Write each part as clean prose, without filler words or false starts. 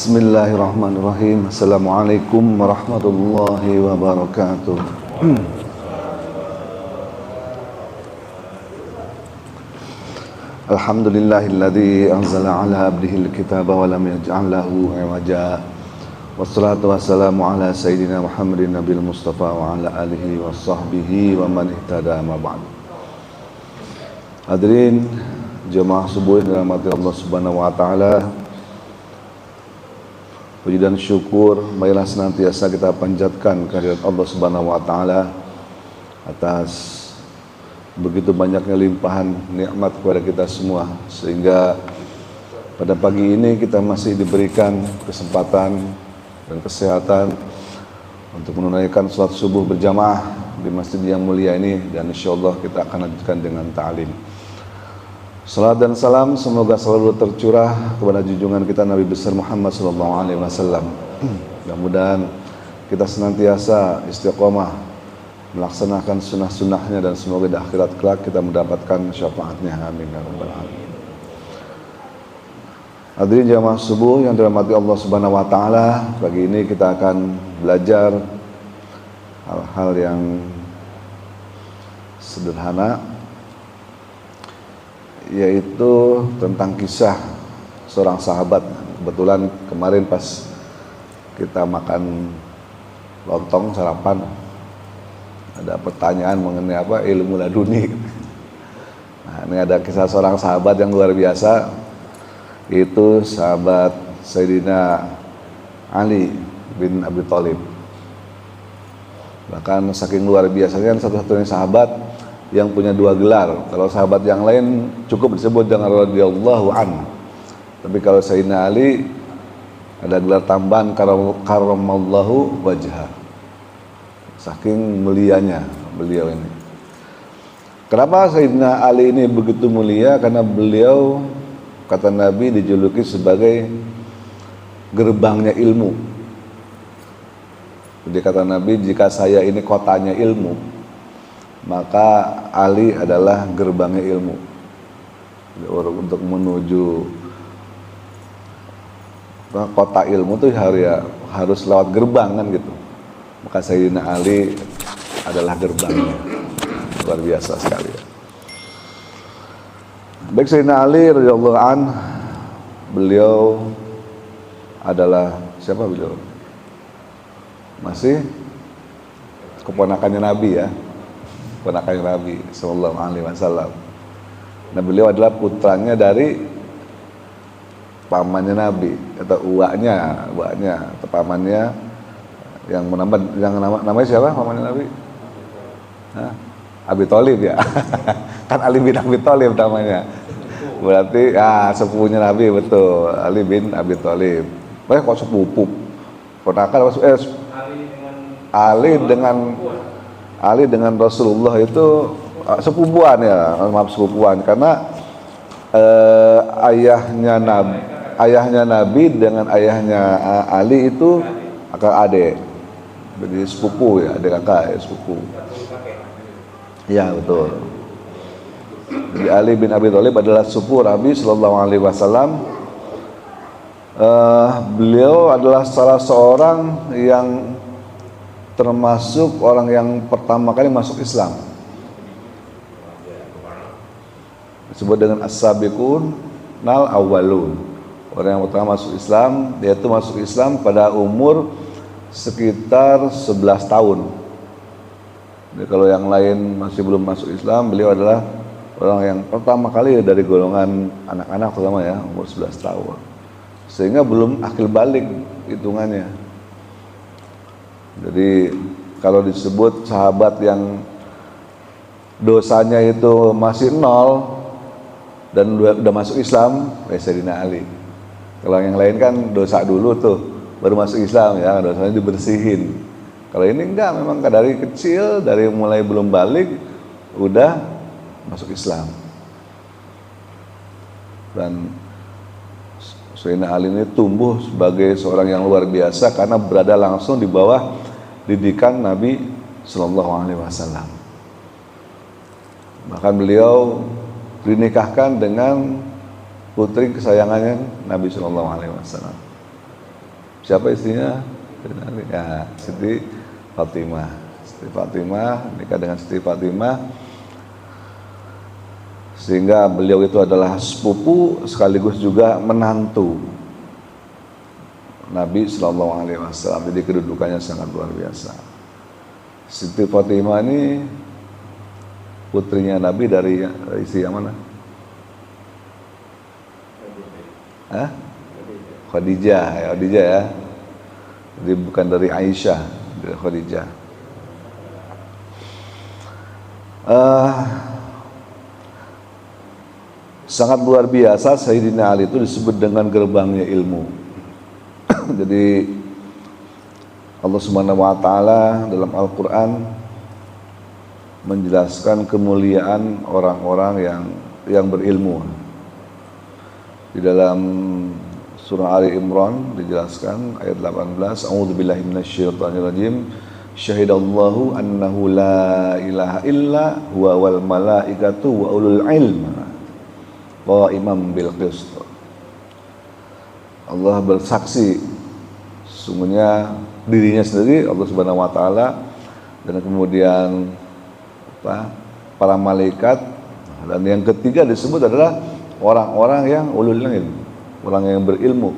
Bismillahirrahmanirrahim. Assalamualaikum warahmatullahi wabarakatuh. Alhamdulillahilladzi anzala ala abdihil kitaba wa lam yaj'al lahu iwaja. Wassalatu wassalamu ala sayyidina Muhammadin nabil mustafa wa ala alihi wa sahbihi wa man ihtada ma ba'd. Hadirin jemaah subuh yang dirahmati Allah Subhanahu wa taala. Puji dan syukur marilah senantiasa kita panjatkan kehadirat Allah Subhanahu wa taala atas begitu banyaknya limpahan nikmat kepada kita semua, sehingga pada pagi ini kita masih diberikan kesempatan dan kesehatan untuk menunaikan salat subuh berjamaah di masjid yang mulia ini, dan insyaallah kita akan lanjutkan dengan ta'lim. Salat dan salam semoga selalu tercurah kepada junjungan kita Nabi besar Muhammad SAW. Mudah-mudahan kita senantiasa istiqomah melaksanakan sunnah-sunnahnya, dan semoga di akhirat kelak kita mendapatkan syafaatnya. Amin ya rabbal alamin. Hadirin jamaah subuh yang dirahmati Allah Subhanahu wa taala, pagi ini kita akan belajar hal-hal yang sederhana, yaitu tentang kisah seorang sahabat. Kebetulan kemarin pas kita makan lontong sarapan, ada pertanyaan mengenai ilmu laduni. Nah, ini ada kisah seorang sahabat yang luar biasa, itu sahabat Sayyidina Ali bin Abi Thalib. Bahkan saking luar biasanya, satu-satunya sahabat yang punya dua gelar. Kalau sahabat yang lain cukup disebut dengan radhiyallahu an, tapi kalau Sayyidina Ali ada gelar tambahan karamallahu wajha, saking mulianya beliau ini. Kenapa Sayyidina Ali ini begitu mulia? Karena beliau, kata Nabi, dijuluki sebagai gerbangnya ilmu. Jadi kata Nabi, jika saya ini kotanya ilmu, maka Ali adalah gerbangnya ilmu. Untuk menuju kota ilmu itu harus lewat gerbang kan gitu. Maka Sayyidina Ali adalah gerbangnya. Luar biasa sekali. Baik, Sayyidina Ali radhiyallahu an, beliau adalah siapa beliau? Masih keponakannya Nabi ya. Keponakan Nabi sallallahu alaihi wasallam. Nah, beliau adalah putranya dari pamannya Nabi atau uaknya atau pamannya yang namanya siapa pamannya Nabi? Abi Thalib ya. Kan Ali bin Abi Thalib namanya. Berarti sepupunya Nabi, betul. Ali bin Abi Thalib. Kok sepupu? Ponakan Ali dengan Rasulullah itu sepupuan ya, sepupuan, karena ayahnya Nabi dengan ayahnya Ali itu kakak adik, jadi sepupu ya, adik kakak ya, sepupu. Ya betul. Jadi Ali bin Abi Thalib adalah sepupu Nabi Sallallahu Alaihi Wasallam. Beliau adalah salah seorang yang termasuk orang yang pertama kali masuk Islam, disebut dengan as-sabiqun nal awwalun. Orang yang pertama masuk Islam, dia itu masuk Islam pada umur sekitar 11 tahun. Jadi kalau yang lain masih belum masuk Islam, beliau adalah orang yang pertama kali dari golongan anak-anak terutama ya, umur 11 tahun. Sehingga belum akil balik hitungannya. Jadi kalau disebut sahabat yang dosanya itu masih 0 dan udah masuk Islam, Sayyidina Ali. Kalau yang lain kan dosa dulu tuh baru masuk Islam ya, dosanya dibersihin. Kalau ini enggak, memang dari kecil, dari mulai belum balik udah masuk Islam. Dan Sayyidina Ali ini tumbuh sebagai seorang yang luar biasa karena berada langsung di bawah didikan Nabi Sallallahu Alaihi Wasallam. Bahkan beliau dinikahkan dengan putri kesayangannya Nabi Sallallahu Alaihi Wasallam. Siapa istrinya? Ya, Siti Fatimah. Siti Fatimah nikah dengan Siti Fatimah, sehingga beliau itu adalah sepupu sekaligus juga menantu Nabi Shallallahu Alaihi Wasallam. Jadi kedudukannya sangat luar biasa. Siti Fatimah ini putrinya Nabi dari istri yang mana? Khadijah, ya Khadijah ya. Jadi bukan dari Aisyah, dari Khadijah. Sangat luar biasa Sayyidina Ali itu disebut dengan gerbangnya ilmu. Jadi Allah Subhanahu wa taala dalam Al-Qur'an menjelaskan kemuliaan orang-orang yang berilmu. Di dalam surah Ali Imran dijelaskan ayat 18, A'udzubillahi minasyaitonirrajim. Syahidallahu annahu la ilaha illa huwa wal malaikatu wa ulul ilma qa'iman bil qist. Allah bersaksi sungguhnya dirinya sendiri, Allah Subhanahu wa taala, dan kemudian para malaikat, dan yang ketiga disebut adalah orang-orang yang ulul ilm, orang yang berilmu.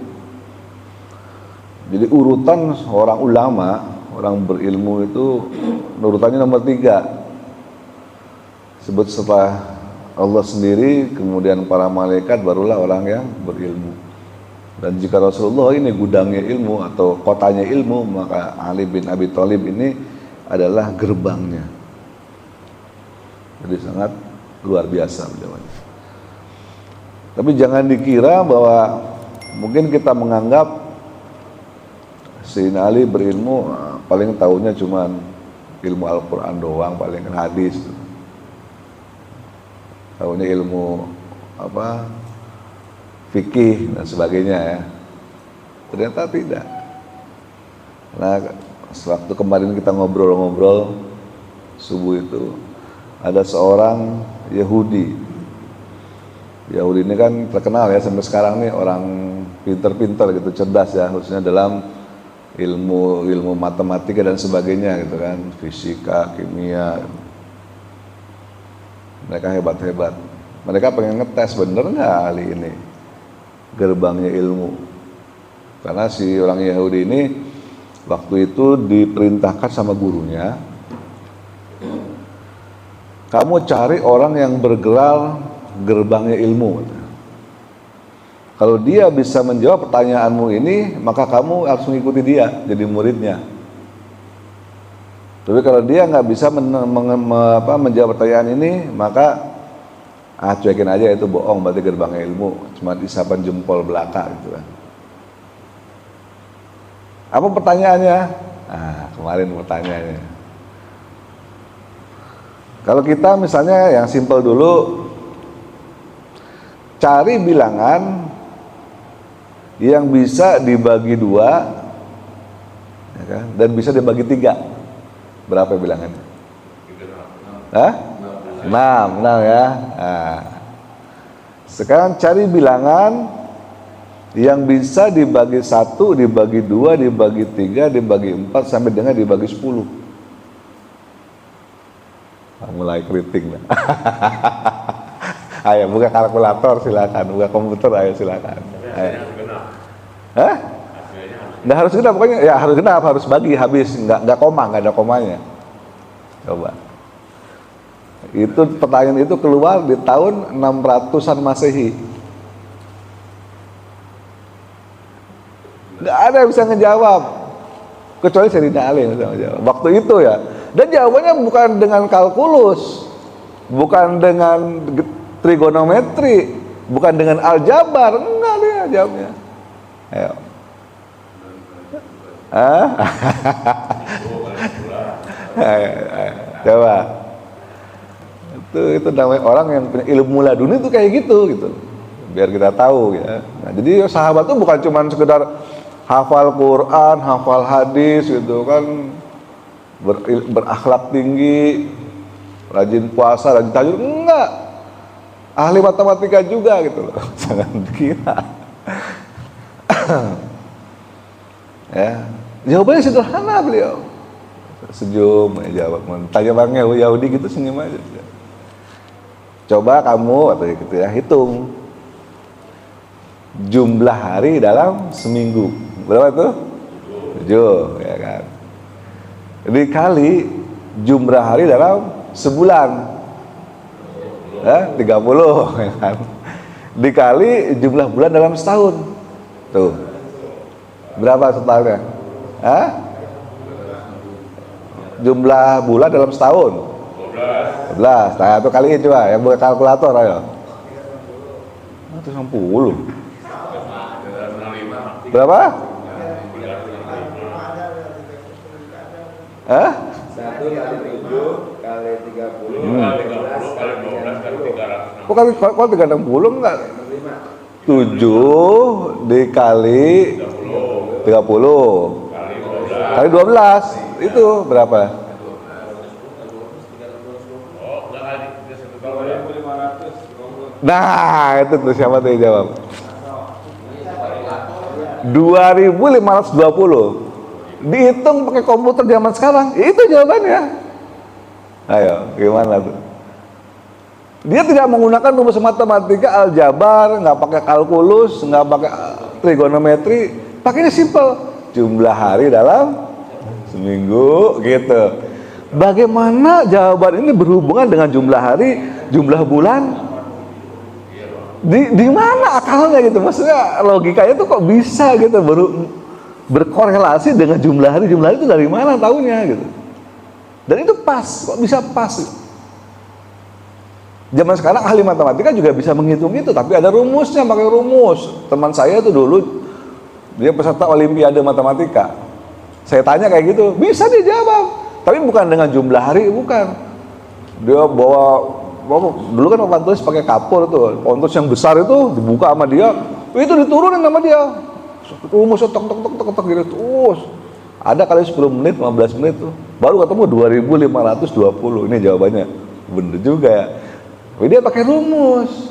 Jadi urutan orang ulama, orang berilmu itu urutannya nomor 3. Sebut setelah Allah sendiri, kemudian para malaikat, barulah orang yang berilmu. Dan jika Rasulullah ini gudangnya ilmu atau kotanya ilmu, maka Ali bin Abi Thalib ini adalah gerbangnya. Jadi sangat luar biasa beliaunya. Tapi jangan dikira bahwa mungkin kita menganggap Sayyidina Ali berilmu paling tahunya cuma ilmu Al-Quran doang, paling hadis. Tahunya ilmu fikih dan sebagainya ya. Ternyata tidak. Nah, sewaktu kemarin kita ngobrol-ngobrol subuh itu, ada seorang Yahudi. Yahudi ini kan terkenal ya sampai sekarang nih, orang pinter-pinter gitu, cerdas ya, khususnya dalam ilmu matematika dan sebagainya gitu kan, fisika, kimia. Mereka hebat-hebat. Mereka pengen ngetes bener nggak Ali ini gerbangnya ilmu. Karena si orang Yahudi ini waktu itu diperintahkan sama gurunya, kamu cari orang yang bergelar gerbangnya ilmu. Kalau dia bisa menjawab pertanyaanmu ini, maka kamu harus mengikuti dia jadi muridnya. Tapi kalau dia nggak bisa menjawab pertanyaan ini, maka cuekin aja, itu bohong, berarti gerbangnya ilmu, cuma isapan jempol belaka gitu kan. Apa pertanyaannya? Kemarin pertanyaannya. Kalau kita misalnya yang simpel dulu, cari bilangan yang bisa dibagi 2 ya kan, dan bisa dibagi 3. Berapa bilangannya? 6 ya. Sekarang cari bilangan yang bisa dibagi 1, dibagi 2, dibagi 3, dibagi 4 sampai dengan dibagi 10. Mulai keriting. Ayo buka kalkulator silakan, buka komputer ayo silakan. Nggak harus genap, pokoknya ya harus genap, harus bagi habis, nggak koma, nggak ada komanya. Coba. Itu pertanyaan itu keluar di tahun 600-an Masehi. Nggak ada yang bisa ngejawab kecuali Sayyidina Ali yang bisa ngejawab waktu itu ya. Dan jawabannya bukan dengan kalkulus, bukan dengan trigonometri, bukan dengan aljabar, enggak dia jawabnya. Ayo. Coba. Itu namanya orang yang punya ilmu laduni itu kayak gitu. Biar kita tahu ya. Nah, jadi sahabat itu bukan cuma sekedar hafal Quran, hafal hadis gitu kan, berakhlak tinggi, rajin puasa, rajin tahajud, enggak. Ahli matematika juga gitu loh. Jangan dikira. Ya, jawabannya sederhana beliau. Senyum, jawab. Tanya Bang Yahudi gitu senyum aja. Coba kamu atau gitu ya, hitung jumlah hari dalam seminggu. Berapa tuh? 7, ya kan. Dikali jumlah hari dalam sebulan. 30, ya kan. Dikali jumlah bulan dalam setahun. Tuh. Berapa totalnya? Jumlah bulan dalam setahun 12. Nah, itu kali coba yang buat kalkulator ayo. 160. Berapa? 1 kali 7 kali 30 kali 12 kali 300. Kok 360 enggak? 7 dikali 30 kali 12 itu berapa? Nah, itu tuh siapa tuh yang jawab? 2520. Dihitung pakai komputer zaman sekarang, itu jawabannya. Ayo, gimana tuh? Dia tidak menggunakan rumus matematika, aljabar, nggak pakai kalkulus, nggak pakai trigonometri, pakainya simple. Jumlah hari dalam seminggu gitu. Bagaimana jawaban ini berhubungan dengan jumlah hari, jumlah bulan? Di mana akalnya gitu? Maksudnya logikanya tuh kok bisa gitu berkorelasi dengan jumlah hari itu dari mana taunya gitu? Dan itu pas, kok bisa pas? Zaman sekarang ahli matematika juga bisa menghitung itu, tapi ada rumusnya, pakai rumus. Teman saya itu dulu dia peserta olimpiade matematika. Saya tanya kayak gitu, bisa dia jawab, tapi bukan dengan jumlah hari, bukan. Dia bawa dulu kan papan tulis pakai kapur tuh, papan tulis yang besar itu dibuka sama dia, itu diturunin sama dia. Rumusnya tok gitu terus. Ada kali 10 menit, 15 menit tuh. Baru ketemu 2520. Ini jawabannya. Bener juga ya. Tapi dia pakai rumus.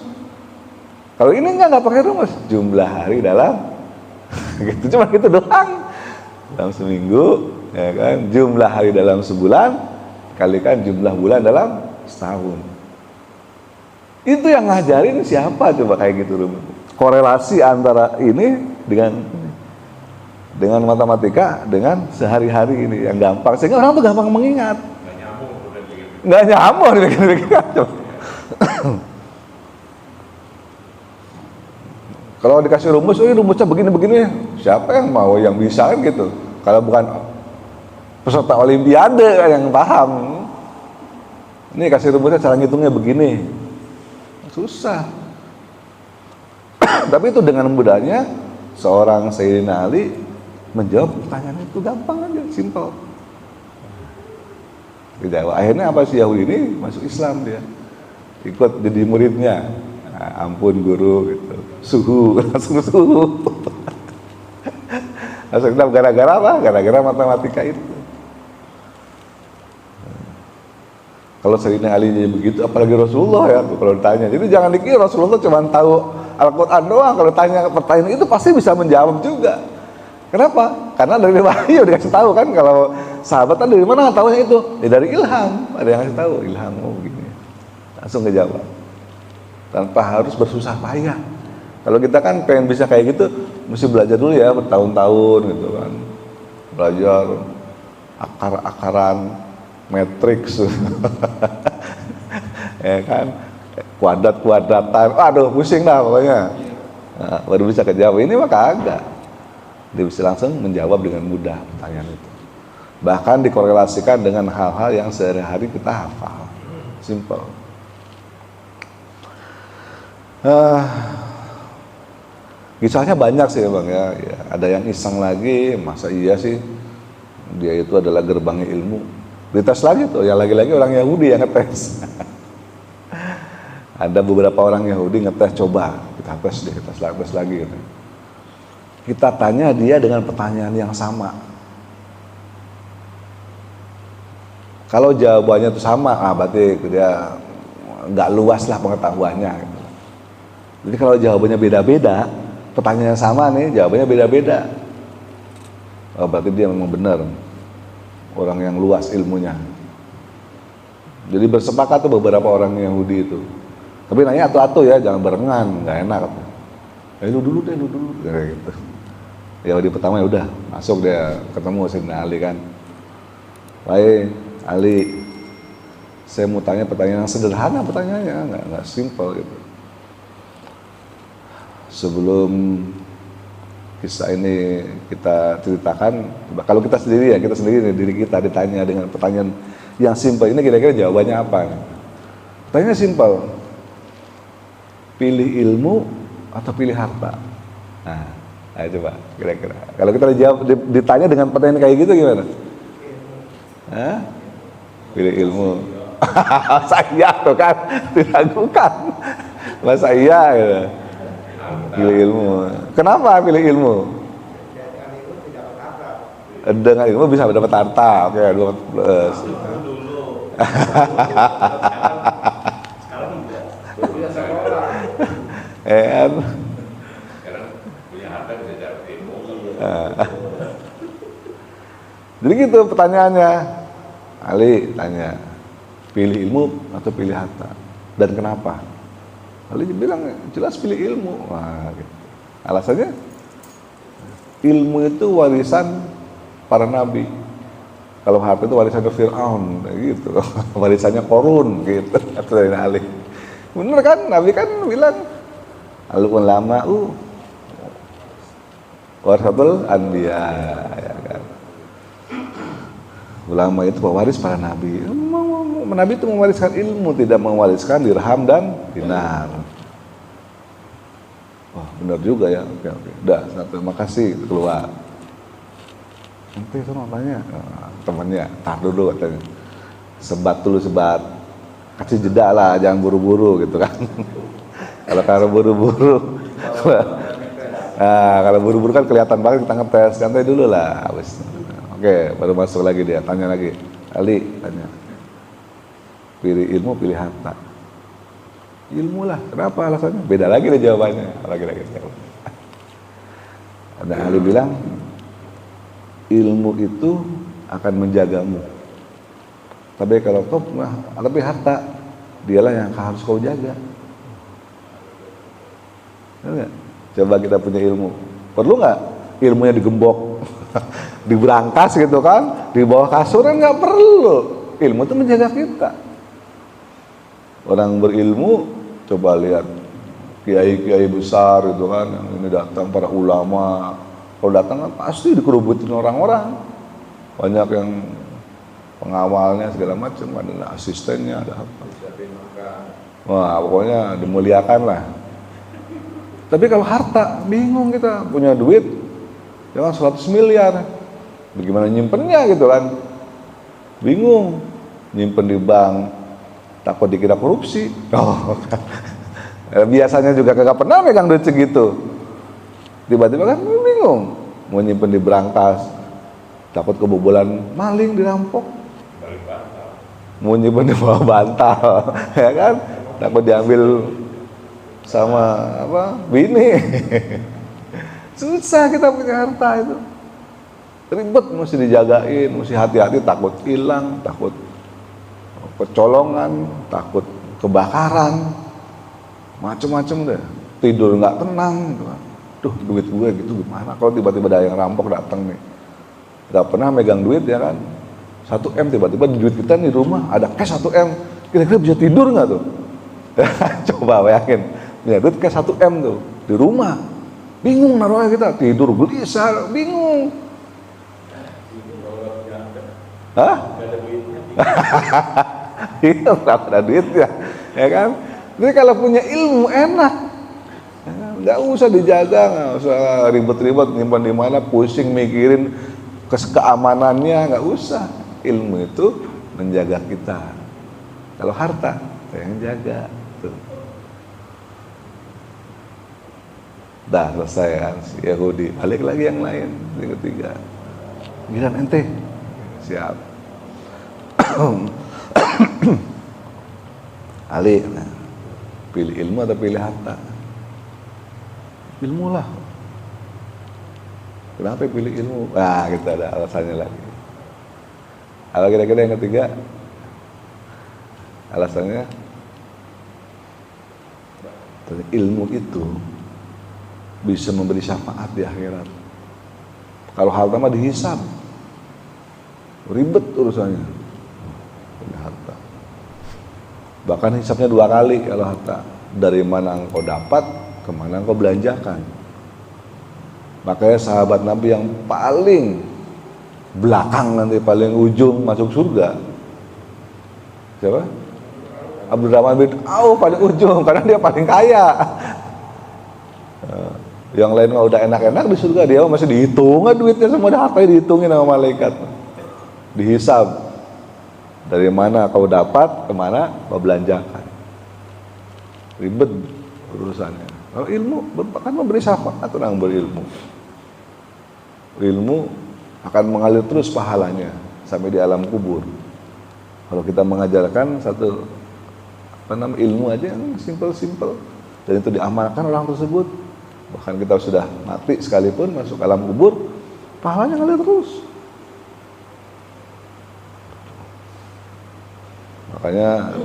Kalau ini enggak pakai rumus. Jumlah hari dalam gitu, cuma gitu doang. Dalam seminggu, ya kan? Jumlah hari dalam sebulan kalikan jumlah bulan dalam setahun. Itu yang ngajarin siapa coba kayak gitu rumus. Korelasi antara ini dengan matematika dengan sehari-hari ini yang gampang, sehingga orang tuh gampang mengingat. Nggak nyambung dipikir-pikir. Kalau dikasih rumus, rumusnya begini-begini, siapa yang mau, yang bisa kan gitu. Kalau bukan peserta olimpiade yang paham. Ini kasih rumusnya cara ngitungnya begini, susah. Tapi itu dengan mudahnya seorang Sayyidina Ali menjawab pertanyaan itu, gampang aja, simple. Akhirnya apa sih Yahudi ini masuk Islam, dia ikut jadi muridnya. Nah, ampun guru gitu, langsung suhu. Langsung gara-gara apa? Gara-gara matematika itu. Kalau Sayyidina Ali jadi begitu, apalagi Rasulullah ya, kalau ditanya. Jadi jangan dikira Rasulullah cuma tahu Al-Quran doang. Kalau tanya pertanyaan itu pasti bisa menjawab juga. Kenapa? Karena dari wahyu dikasih tahu kan. Kalau sahabat kan dari mana tahunya itu? Ya dari ilham. Ada yang kasih tahu, ilham begini. Langsung ngejawab. Tanpa harus bersusah payah. Kalau kita kan pengen bisa kayak gitu, mesti belajar dulu ya bertahun-tahun gitu kan. Belajar akar-akaran matriks. Ya kan? Kuadrat-kuadratan. Aduh, pusing dah pokoknya. Nah, baru bisa kejawab. Ini mah kagak. Dia bisa langsung menjawab dengan mudah pertanyaan itu. Bahkan dikorelasikan dengan hal-hal yang sehari-hari kita hafal. Simple. Kisahnya banyak sih Bang ya. Ada yang iseng lagi, masa iya sih dia itu adalah gerbangnya ilmu. Dites lagi tuh, ya lagi-lagi orang Yahudi yang ngetes. Ada beberapa orang Yahudi ngetes, coba kita tes lagi gitu. Kita tanya dia dengan pertanyaan yang sama. Kalau jawabannya itu sama, berarti dia nggak luas lah pengetahuannya gitu. Jadi kalau jawabannya beda-beda, pertanyaan yang sama nih, jawabannya beda-beda. Oh, berarti dia memang benar orang yang luas ilmunya. Jadi bersepakat tuh beberapa orang Yahudi itu. Tapi nanya atu-atu ya, jangan barengan, nggak enak. Lu dulu kayak gitu. Yahudi pertama ya udah masuk dia ketemu Sayyidina Ali kan. Baik, Ali, saya mau tanya pertanyaan yang sederhana, pertanyaannya nggak simpel gitu. Sebelum kisah ini kita ceritakan, kalau kita sendiri nih, diri kita ditanya dengan pertanyaan yang simpel ini, kira-kira jawabannya apa? Pertanyaannya simpel, pilih ilmu atau pilih harta? Nah, ayo coba kira-kira. Kalau kita ditanya dengan pertanyaan kayak gitu gimana? Hah? Pilih ilmu. Masa iya tuh kan, diragukan. Masa iya gitu. Pilih ilmu. Kenapa pilih ilmu? Dengan ilmu bisa dapat harta. Oke, 2 plus. Sekarang enggak sekolah. Sekarang punya harta bisa dapat ilmu. Jadi gitu pertanyaannya. Ali tanya, pilih ilmu atau pilih harta? Dan kenapa? Ali bilang jelas pilih ilmu. Wah, gitu. Alasannya ilmu itu warisan para nabi. Kalau harta itu warisannya Fir'aun gitu. Warisannya Korun gitu. Kata dari Ali. Bener kan? Nabi kan bilang al-ulama warasatul anbiya, ya kan. Ulama itu pewaris para nabi. Nabi itu mewariskan ilmu, tidak mewariskan dirham dan dinar. Wah, benar juga ya. Oke. Udah, terima kasih, keluar. Nanti itu tanya temannya, tar dulu katanya. Sebat. Kasih jeda lah, jangan buru-buru gitu kan. Kalau buru-buru. Nah, kalau buru-buru kan kelihatan banget kita ngetes. Santai dulu lah, habis. Oke, baru masuk lagi dia, tanya lagi. Ali tanya. Pilih ilmu, pilih harta. Ilmu lah, kenapa alasannya? Beda lagi deh jawabannya. Lagi. Ada Ali bilang, ilmu itu akan menjagamu. Tapi kalau tapi harta, dialah yang harus kau jaga. Enggak? Coba kita punya ilmu, perlu nggak ilmunya digembok, diberangkas gitu kan, di bawah kasur kan nggak perlu. Ilmu itu menjaga kita. Orang berilmu, coba lihat kiai-kiai besar itu kan, yang ini datang para ulama, kalau datang kan pasti dikerubutin orang-orang, banyak yang pengawalnya segala macam, ada asistennya, ada apa. Wah, pokoknya dimuliakan lah. Tapi kalau harta, bingung kita, punya duit, jangan 100 miliar, bagaimana nyimpennya gitu kan, bingung, nyimpen di bank, takut dikira korupsi. Biasanya juga kagak pernah megang duit segitu, tiba-tiba kan bingung, mau nyimpen di brankas, takut kebobolan maling, dirampok, mau nyimpen di bawah bantal, ya kan, takut diambil sama bini. Susah kita punya harta itu, ribet, mesti dijagain, mesti hati-hati, takut hilang, takut kecolongan, takut kebakaran, macem-macem deh, tidur nggak tenang gitu. Duh, duit gue gitu gimana kalau tiba-tiba ada yang rampok datang nih, nggak pernah megang duit ya kan, 1 M tiba-tiba di duit kita di rumah ada cash 1 M, kira-kira bisa tidur nggak tuh? Coba bayangin, ya duit cash 1 M tuh di rumah, bingung naruhnya kita, tidur gelisah, bingung. Hah? Iya, berapa ada duitnya, ya kan? Jadi kalau punya ilmu enak, nggak usah dijaga, nggak usah ribet-ribet nyimpan di mana, pusing mikirin keamanannya, nggak usah. Ilmu itu menjaga kita. Kalau harta, yang jaga. Tuh. Dah selesai kan, si Yahudi. Balik lagi yang lain, yang ketiga. Giliran ente, siap. Ali, nah, pilih ilmu atau pilih harta? Ilmu lah. Kenapa pilih ilmu? Nah, kita ada alasannya lagi. Apa kira-kira yang ketiga? Alasannya ilmu itu bisa memberi syafaat di akhirat. Kalau harta mah dihisab, ribet urusannya. Harta. Bahkan hisabnya 2 kali kalau harta. Dari mana engkau dapat, kemana engkau belanjakan. Makanya sahabat Nabi yang paling belakang nanti, paling ujung masuk surga, siapa? Abdurrahman bin Auf paling ujung, karena dia paling kaya. Yang lain mah udah enak-enak di surga, dia masih dihitung duitnya, semua hartanya dihitungin sama malaikat, dihisab. Dari mana kau dapat, kemana kau belanjakan. Ribet urusannya. Kalau ilmu kan memberi syafaat orang berilmu. Ilmu akan mengalir terus pahalanya sampai di alam kubur. Kalau kita mengajarkan satu ilmu aja yang simple-simple dan itu diamalkan orang tersebut, bahkan kita sudah mati sekalipun masuk alam kubur, pahalanya ngalir terus. Makanya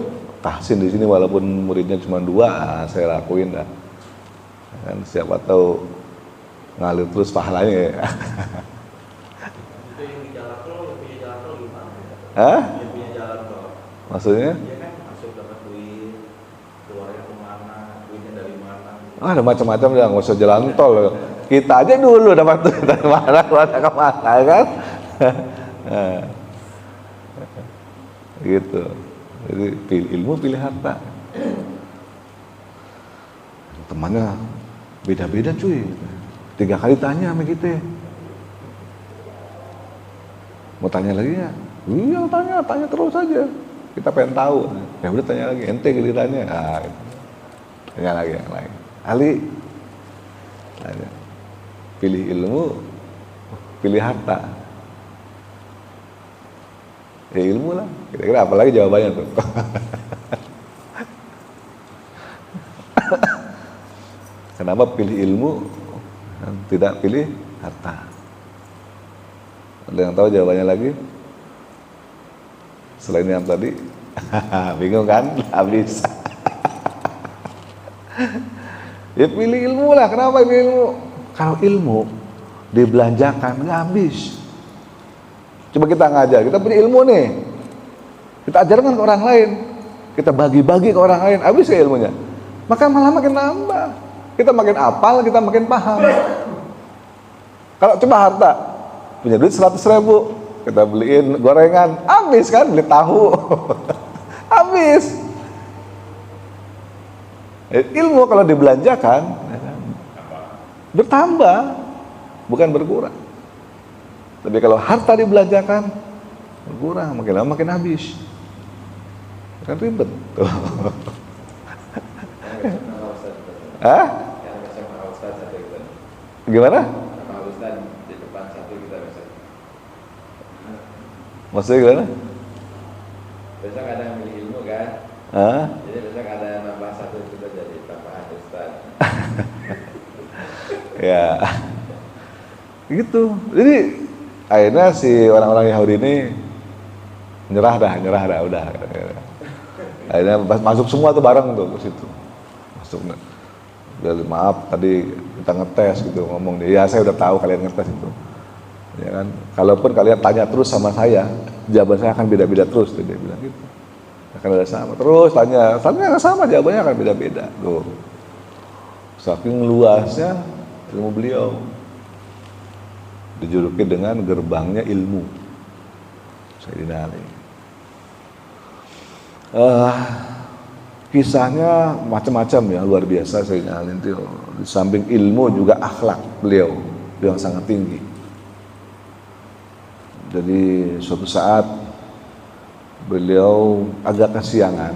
tahsin di sini walaupun muridnya cuma 2, saya lakuin dah. Kan siapa tahu ngalir terus pahalanya ya. Itu yang di jalan tol, yang punya jalan tol gimana? Hah? Yang punya jalan tol. Maksudnya? Dia kan masuk dapat duit, keluarnya kemana, duitnya dari mana? Ada macam-macam ya, nggak usah jalan tol. Kita aja dulu dapat duit dari mana, keluarnya kemana kan? Gitu. Jadi pilih ilmu, pilih harta. Temannya beda-beda cuy. 3 kali tanya sama kita. Mau tanya lagi ya? Iya tanya terus aja. Kita pengen tahu. Ya udah tanya lagi, ente gilirannya. Nah, gitu. Tanya lagi yang lain. Ali, tanya. Pilih ilmu, pilih harta. Ya ilmu lah. Kira-kira apa lagi jawabannya tuh? Kenapa pilih ilmu, tidak pilih harta? Ada yang tahu jawabannya lagi? Selain yang tadi, bingung kan? Habis. Ya pilih ilmu lah. Kenapa pilih ilmu? Kalau ilmu dibelanjakan nggak habis. Coba kita ngajar, kita punya ilmu nih, kita ajarkan ke orang lain, kita bagi-bagi ke orang lain, habis ya ilmunya. Maka malah makin nambah. Kita makin apal, kita makin paham. Kalau coba harta, punya duit 100.000, kita beliin gorengan, habis kan, beli tahu, habis. Ilmu kalau dibelanjakan, bertambah, bukan berkurang. Tapi kalau harta dibelanjakan, berkurang, makin lama makin habis. Kan ribet. Hah? Gimana? Maksudnya gimana? Besok ada yang milih ilmu kan? Hah? Jadi besok ada yang nambah 1 kita jadi tambahan Ustaz. Ya. Gitu. Jadi akhirnya si orang-orang Yahudi ini nyerah dah, udah. Akhirnya masuk semua tuh bareng tuh ke situ. Masuk. Maaf tadi kita ngetes gitu, ngomong dia, ya saya udah tahu kalian ngetes itu. Ya kan, kalaupun kalian tanya terus sama saya, jawaban saya akan beda-beda terus, dia bilang gitu. Akan ada sama, terus tanya sama, jawabannya akan beda-beda. Tuh, saking luasnya ilmu beliau, dijuluki dengan gerbangnya ilmu. Sayyidina Ali. Kisahnya macam-macam ya, luar biasa Sayyidina Ali itu. Di samping ilmu juga akhlak beliau yang sangat tinggi. Jadi suatu saat beliau agak kesiangan,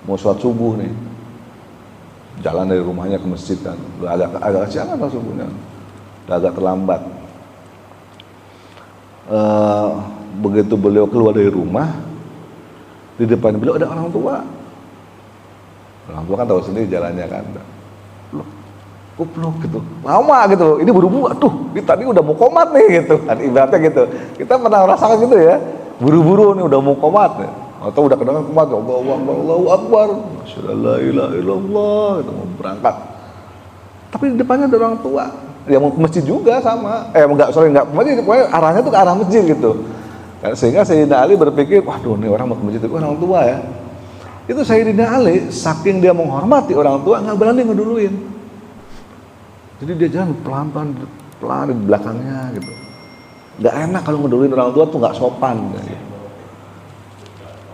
mau sholat subuh nih, jalan dari rumahnya ke masjid kan, agak kesiangan lah subuhnya, agak terlambat. Begitu beliau keluar dari rumah, di depan beliau ada orang tua. Orang tua kan tahu sendiri jalannya kan. Loh, kupluk gitu, lama gitu, ini buru-buru, aduh, ini tadi udah mau komat nih gitu kan, ibaratnya gitu. Kita pernah merasakan gitu ya, buru-buru nih udah mau komat ya. Atau udah kedengar komat, Allahu Akbar, la ilaha illallah, gitu, mau berangkat. Tapi di depannya ada orang tua, yang mau ke masjid juga sama, enggak ke masjid, pokoknya arahnya tuh ke arah masjid gitu. Sehingga Sayyidina Ali berpikir, waduh nih orang mau ke masjid itu orang tua ya. Itu Sayyidina Ali, saking dia menghormati orang tua, nggak berani ngeduluin. Jadi dia jalan pelan di belakangnya gitu. Nggak enak kalau ngeduluin orang tua tuh nggak sopan. Gitu.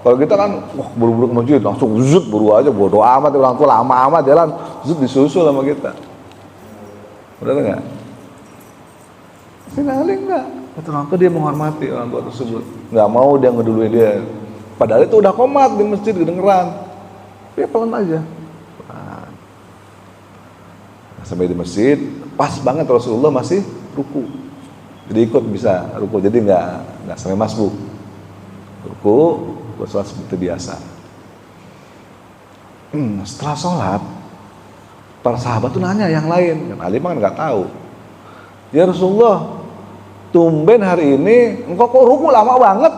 Kalau kita kan, wah buru-buru ke masjid, langsung zut buru aja, bodo amat orang tua lama amat jalan, zut disusul sama kita. Benar nggak? Sayyidina Ali nggak. Kata orang tua dia menghormati orang tua tersebut, nggak mau dia ngeduluin dia. Padahal itu udah komat di masjid kedengeran, dia pelan aja. Sampai di masjid, pas banget Rasulullah masih ruku, jadi ikut bisa ruku, jadi nggak sampai masbuk, ruku, bersolat seperti biasa. Setelah sholat, para sahabat tuh nanya yang lain, Ali mah nggak tahu. Ya Rasulullah, tumben hari ini engkau kok ruku lama banget?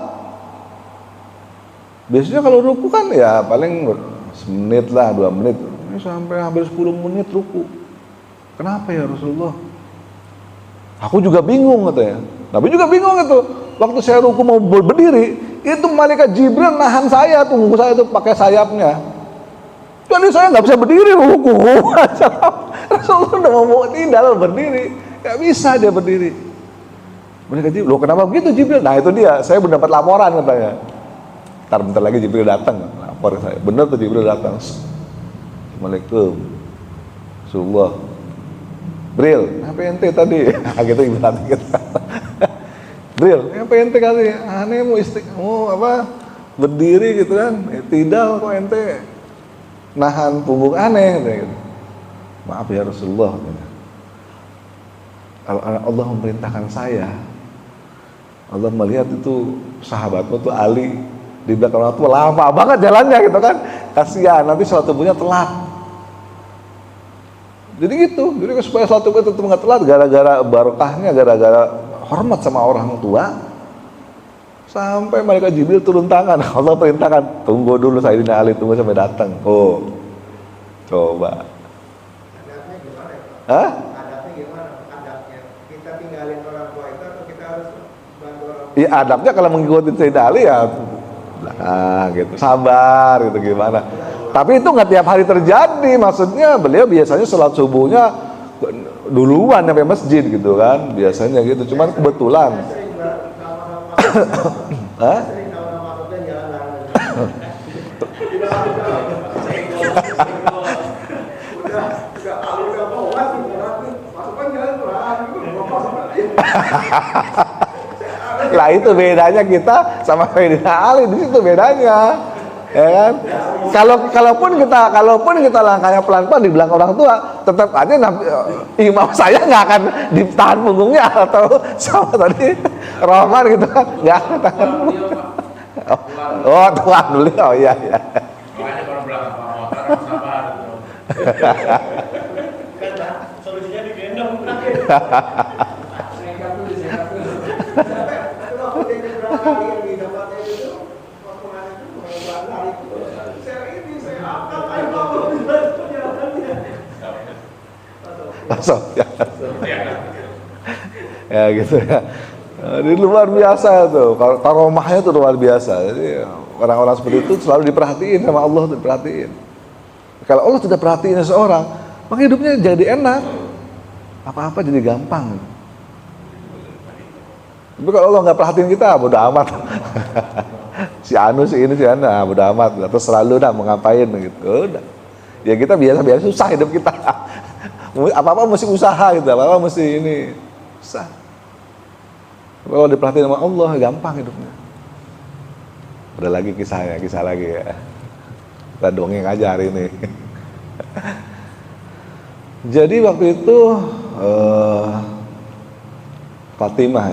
Biasanya kalau ruku kan ya paling semenit lah, 2 menit, ini sampai hampir 10 menit ruku. Kenapa ya Rasulullah? Aku juga bingung katanya. Nabi juga bingung gitu. Waktu saya ruku mau berdiri, itu malaikat Jibril nahan saya, tunggu saya tuh pakai sayapnya. Jadi saya nggak bisa berdiri ruku. Rasulullah udah mau tidak berdiri, nggak bisa dia berdiri. Malaikat Jibril, loh kenapa begitu Jibril? Nah itu dia, saya mendapat laporan katanya. Bentar lagi Jibril datang, lapor ke saya. Benar tuh Jibril datang. Assalamualaikum, Rasulullah. Bril, apa ente tadi? Gitu ibaratnya kita. Bril, apa ente kali? Aneh mau berdiri gitu kan? Tidak kok ente nahan punggung aneh gitu. Maaf ya Rasulullah. Kalau Allah memerintahkan saya, Allah melihat itu sahabatmu tuh Ali di belakang orang tua lama banget jalannya gitu kan, kasihan nanti sholat subuhnya telat. Jadi gitu, jadi supaya sholat subuh tetap nggak telat gara-gara barokahnya, gara-gara hormat sama orang tua, sampai malaikat Jibril turun tangan. Allah perintahkan, tunggu dulu Sayyidina Ali, tunggu sampai datang. Oh, coba. Adabnya gimana ya Pak? Hah? Adabnya gimana? Adabnya kita tinggalin orang tua itu atau kita harus bantu orang tua? Iya adabnya kalau mengikuti Sayyidina Ali ya, gitu, sabar gitu gimana. Tapi itu nggak tiap hari terjadi, maksudnya beliau biasanya sholat subuhnya duluan sampai masjid gitu kan, biasanya gitu. Cuman kebetulan. Sering Hah? kalau masuknya jalan-jalan. Udah mau masuk masukkan jalan-jalan Lah itu bedanya kita sama Sayyidina Ali, di situ bedanya. Ya kan? Kalaupun kita langkahnya pelan-pelan di belakang orang tua, tetap aja imam saya nggak akan ditahan punggungnya atau sama tadi Rahman gitu kan, nggak akan tahan. Oh Tuhan beliau, iya. Makanya kalau belakang Pak Motor harus sabar. Karena solusinya digendong. Waktu dia beberapa kali yang didapatnya itu, waktu hari itu mengeluarkan itu, saya angkat, ayo bangun, jalannya. Masuk ya gitu ya. Ini luar biasa tuh, karomahnya tuh luar biasa. Jadi orang-orang seperti itu selalu diperhatiin sama Allah, diperhatiin. Kalau Allah tidak perhatiin seseorang, maka hidupnya jadi enak, apa-apa jadi gampang. Tapi kalau Allah nggak perhatiin kita, bodo amat. Si Anu, si ini, si Ana, bodo amat. Atau selalu dah mau ngapain gitu. Udah. Ya kita biasa-biasa susah hidup kita. Apa-apa mesti usaha gitu, apa-apa mesti ini susah. Kalau diperhatiin sama Allah, gampang hidupnya. Udah lagi kisah lagi ya. Kita dongeng aja hari ini. Jadi waktu itu Fatimah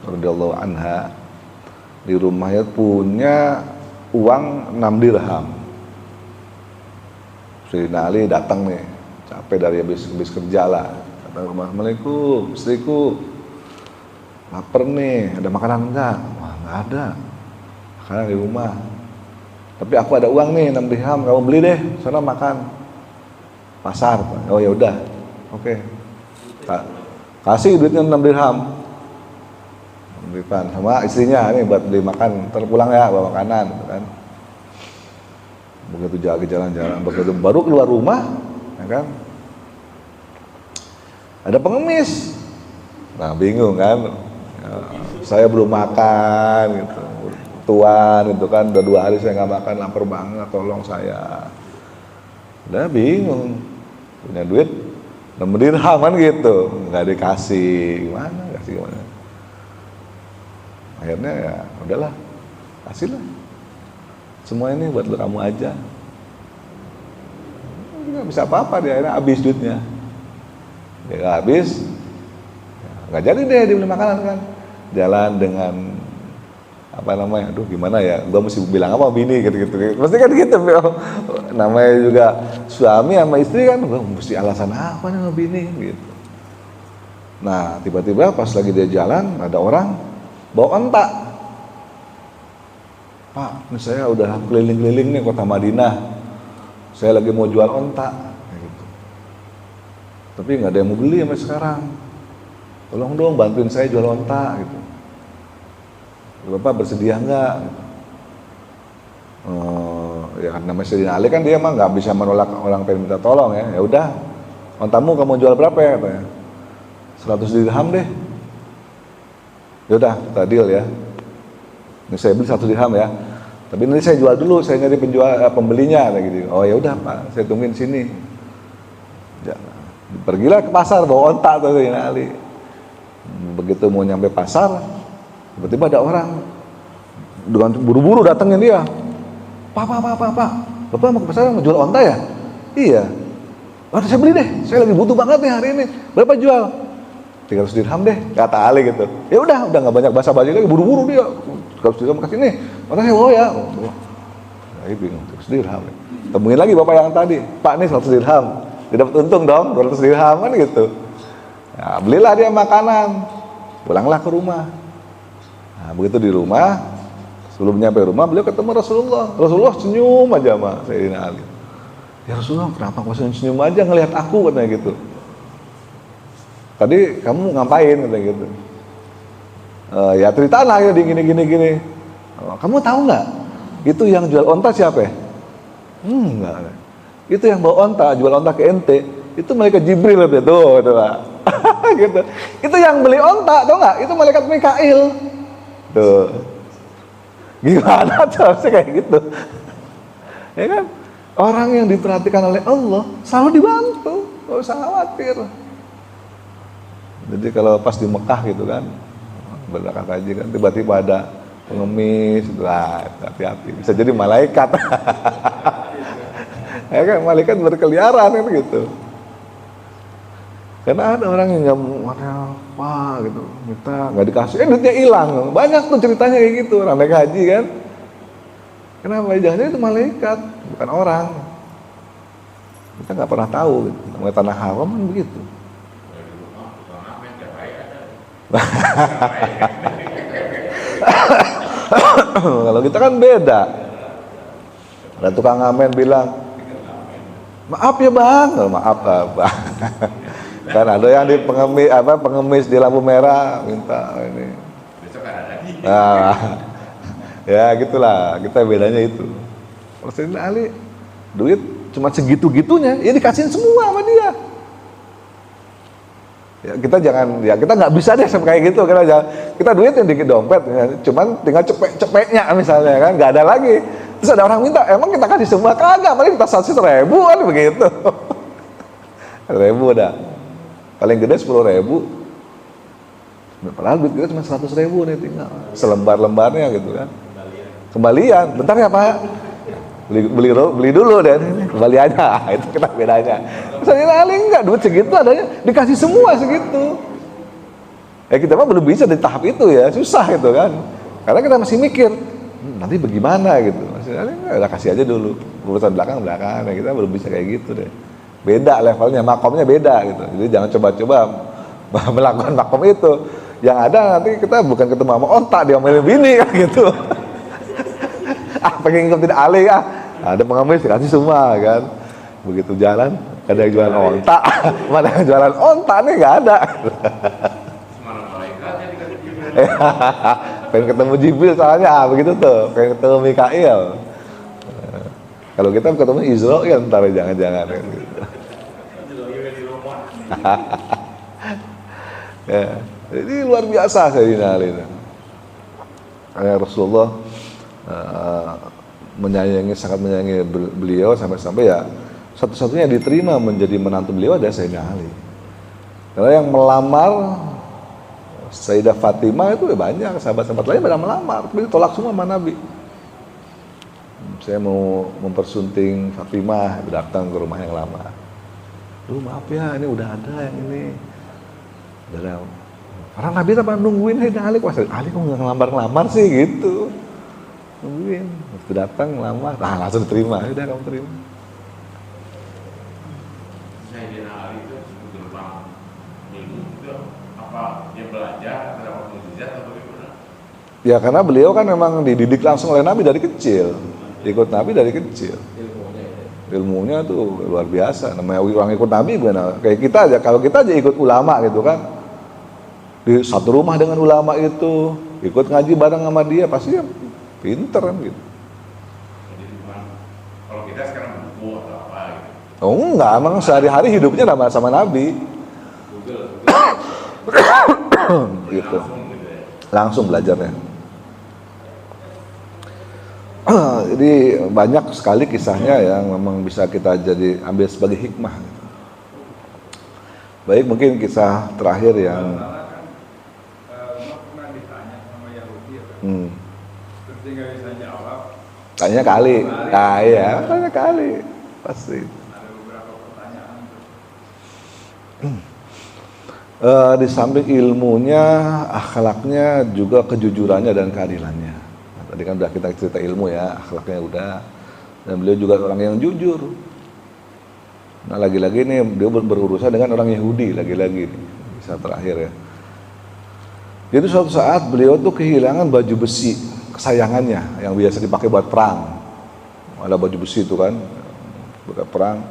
radhiyallahu anha di rumahnya punya uang 6 dirham. Sayyidina Ali datang nih, capek dari habis kerja lah. Kata rumah, Assalamualaikum, istriku, lapar nih, ada makanan enggak? Wah, enggak ada, makanan di rumah. Tapi aku ada uang nih 6 dirham, kamu beli deh, sana makan. Pasar. Oh ya udah, oke. Kasih duitnya 6 dirham. Berikan sama istrinya nih buat beli makan, terpulang ya bawa makanan, gitu kan. Begitu jalan-jalan, begitu baru keluar rumah, ya kan? Ada pengemis. Nah, bingung kan? Ya, saya belum makan gitu. Tuan itu kan udah 2 hari saya nggak makan, lapar banget, tolong saya. Udah bingung. Punya duit 6 dirham kan gitu, nggak dikasih, gimana? Akhirnya ya udahlah, kasihlah. Semua ini buat kamu aja. Nggak bisa apa-apa, dia akhirnya habis duitnya. Dia habis, nggak jadi deh dibeli makanan kan. Jalan dengan apa namanya, aduh gimana ya, gua mesti bilang apa bini gitu. Pasti kan gitu, namanya juga suami sama istri kan, gua mesti alasan apa nih sama bini gitu. Nah tiba-tiba pas lagi dia jalan, ada orang bawa onta. Pak, ini saya udah keliling-keliling nih kota Madinah, saya lagi mau jual onta gitu. Tapi nggak ada yang mau beli sampai sekarang, tolong dong bantuin saya jual onta gitu. Bapak bersedia nggak? Ya kan namanya Sayyidina Ali kan dia emang nggak bisa menolak orang pengen minta tolong ya. Ya udah, ontamu kamu jual berapa ya? Katanya 100 dirham deh. Ya udah, kita deal ya. Ini saya beli 1 dirham ya. Tapi nanti saya jual dulu, saya nyari pembelinya kayak gitu. Oh ya udah Pak, saya tungguin sini. Ya, pergilah ke pasar bawa onta tuh Sayyidina Ali. Begitu mau nyampe pasar, tiba-tiba ada orang dengan buru-buru datangin dia. Pak, Bapak mau ke pasar mau jual onta ya? Iya. Wah, saya beli deh, saya lagi butuh banget nih hari ini. Berapa jual? 300 dirham deh, kata Ali gitu. Ya udah nggak banyak basa-basi lagi, buru-buru dia. 300 dirham kasih nih. Makanya oh ya. Saya bingung, 300 dirham. Temuin lagi bapak yang tadi. Pak nih 100 dirham. Dia dapat untung dong, 200 dirham kan gitu. Nah, belilah dia makanan. Pulanglah ke rumah. Nah, begitu di rumah, sebelum nyampe rumah beliau ketemu Rasulullah. Rasulullah senyum aja sama Sayyidina Ali. Ya Rasulullah, kenapa kau senyum aja ngelihat aku, katanya gitu. Tadi kamu ngapain, katanya gitu. Ya ceritalah ya gini. Kamu tahu nggak? Itu yang jual onta siapa ya? Enggak. Itu yang bawa onta, jual onta ke ente. Itu malaikat Jibril tuh, gitu Pak. Gitu. Itu yang beli onta, tau nggak? Itu malaikat Mikail. Tuh. Gimana caranya kayak gitu? Ya kan? Orang yang diperhatikan oleh Allah selalu dibantu, nggak usah khawatir. Jadi kalau pas di Mekah gitu kan, berangkat haji kan, tiba-tiba ada pengemis, lah hati-hati, bisa jadi malaikat. Ya kan, malaikat berkeliaran kan gitu. Karena ada orang yang nggak mau apa gitu, minta nggak dikasih, duitnya hilang. Banyak tuh ceritanya kayak gitu, orang naik haji kan. Kenapa? Jangan-jangan itu malaikat, bukan orang. Kita nggak pernah tahu, gitu. Namanya tanah haram kan begitu. Kalau kita kan beda. Ada tukang ngamen bilang, maaf ya bang, maaf bang. Kan ada yang di pengemis di lampu merah minta ini. Nah, ya gitulah, kita bedanya itu. Kalau Sayyidina Ali duit cuma segitu-gitunya, ya dikasihin semua sama dia. Ya kita jangan, ya kita nggak bisa deh sampai kayak gitu, kita duit yang dikit dompet, ya, cuman tinggal cepeknya misalnya kan, nggak ada lagi. Terus ada orang minta, emang kita kasih semua? Kagak, paling kita 100.000 kan begitu. 1.000 dah. Paling gede 10.000. Padahal duit kita cuma 100.000 nih tinggal selembar-lembarnya gitu kan. Kembalian, bentar ya Pak. Beli dulu deh, kembaliannya. Itu kita bedanya. Misalnya Ali enggak, duit segitu adanya dikasih semua segitu. Ya kita mah belum bisa di tahap itu ya, susah gitu kan. Karena kita masih mikir, nanti bagaimana gitu. Maksudnya Ali enggak, kasih aja dulu. Urusan belakang ya kita belum bisa kayak gitu deh. beda levelnya, makomnya beda gitu. Jadi jangan coba-coba melakukan makom itu. Yang ada nanti kita bukan ketemu sama onta, dia main bini kan gitu. Pengen ngikutin Ali ada pengemis kasih semua kan. Begitu jalan ada yang jualan onta, mana yang jualan onta nih nggak ada. Semana malaikatnya dikasih. Pengen ketemu Jibril soalnya begitu tuh, pengen ketemu Mikail. Kalau kita ketemu Israel ntar jangan-jangan gitu. Di rumah. Ya, ini luar biasa Sayyidina Ali. Rasulullah sangat menyayangi beliau sampai-sampai ya satu-satunya diterima menjadi menantu beliau adalah Sayyidina Ali. Karena yang melamar Sayyidah Fatimah itu banyak, sahabat-sahabat lain pada melamar, tapi ditolak semua sama Nabi. Saya mau mempersunting Fatimah, datang ke rumah yang lama. Duh maaf ya, ini udah ada yang ini. Udah ada. Orang Nabi apa nungguin Sayyidina Ali, Ali kok nggak ngelamar-ngelamar sih gitu. Nungguin, waktu datang ngelamar, langsung diterima, udah kamu terima. Sayyidina Ali itu gerbang ilmu itu apa dia belajar terdapat mukjizat atau bagaimana? Ya karena beliau kan memang dididik langsung oleh Nabi dari kecil, ikut Nabi dari kecil. Ilmunya tuh luar biasa. Namanya orang ikut Nabi bukan kayak kita aja. Kalau kita aja ikut ulama gitu kan, di satu rumah dengan ulama itu, ikut ngaji bareng sama dia, pasti ya pinter kan gitu. Jadi bukan kalau kita sekarang buku atau apa gitu. Oh enggak, emang sehari-hari hidupnya sama Nabi. Google Gitu. langsung gitu ya. Langsung belajarnya. Jadi banyak sekali kisahnya yang memang bisa kita jadi ambil sebagai hikmah. Baik, mungkin kisah terakhir yang Pernah ditanya sama Yahudi ya, terus dia nggak bisa jawab. tanya kali. Nah, iya, tanya kali. Pasti. Ada beberapa pertanyaan. Di samping ilmunya, akhlaknya, juga kejujurannya dan keadilannya. Nah, tadi kan udah kita cerita ilmu ya, akhlaknya udah. Dan beliau juga orang yang jujur. Nah lagi-lagi nih dia berurusan dengan orang Yahudi lagi-lagi nih, bisa terakhir ya. Jadi suatu saat beliau tuh kehilangan baju besi kesayangannya yang biasa dipakai buat perang. Ada baju besi itu kan, buat perang.